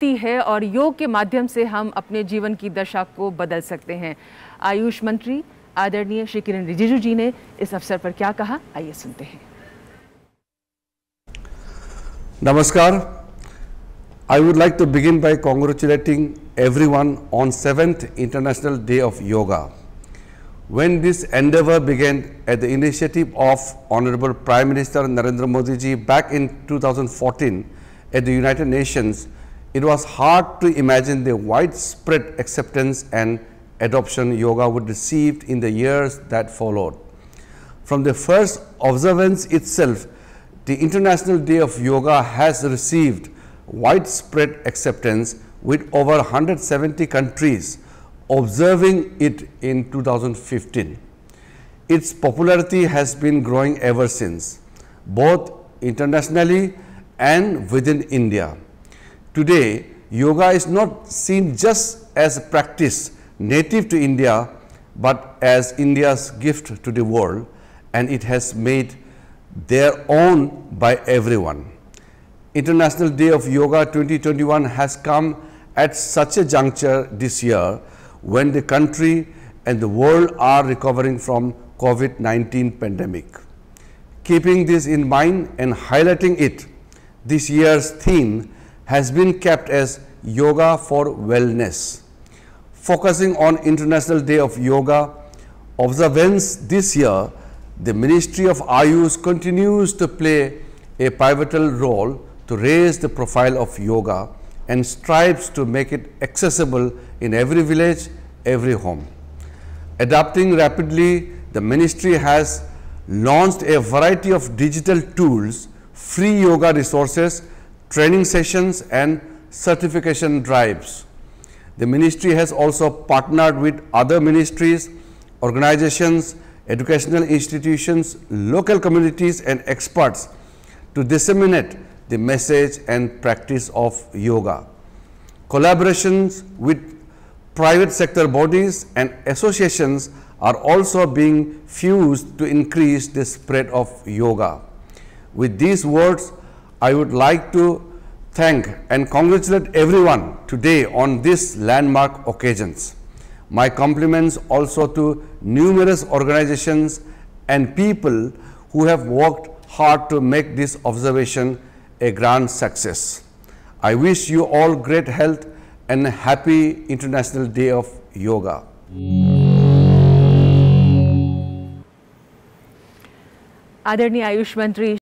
है और योग के माध्यम से हम अपने जीवन की दशा को बदल सकते हैं। आयुष मंत्री आदरणीय श्री किरण रिजिजू जी ने इस अवसर पर क्या कहा, आइए सुनते हैं। Namaskar. I would like to begin by congratulating everyone on 7th International Day of Yoga. When this endeavor began at the initiative of Honorable Prime Minister Narendra Modi ji back in 2014 at the United Nations, it was hard to imagine the widespread acceptance and adoption yoga would receive in the years that followed. From the first observance itself, the International Day of Yoga has received widespread acceptance with over 170 countries observing it in 2015. Its popularity has been growing ever since, both internationally and within India. Today, yoga is not seen just as a practice native to India, but as India's gift to the world, and it has made their own by everyone. International Day of Yoga 2021 has come at such a juncture this year when the country and the world are recovering from COVID-19 pandemic. Keeping this in mind and highlighting it, this year's theme has been kept as Yoga for Wellness. Focusing on International Day of Yoga observance this year, the Ministry of Ayush continues to play a pivotal role to raise the profile of yoga and strives to make it accessible in every village, every home. Adapting rapidly, the ministry has launched a variety of digital tools, free yoga resources, training sessions and certification drives. The ministry has also partnered with other ministries, organizations, educational institutions, local communities and experts to disseminate the message and practice of yoga. Collaborations with private sector bodies and associations are also being fused to increase the spread of yoga. With these words, I would like to thank and congratulate everyone today on these landmark occasions. My compliments also to numerous organizations and people who have worked hard to make this observation a grand success. I wish you all great health and a happy International Day of Yoga. आदरणीय आयुष मंत्री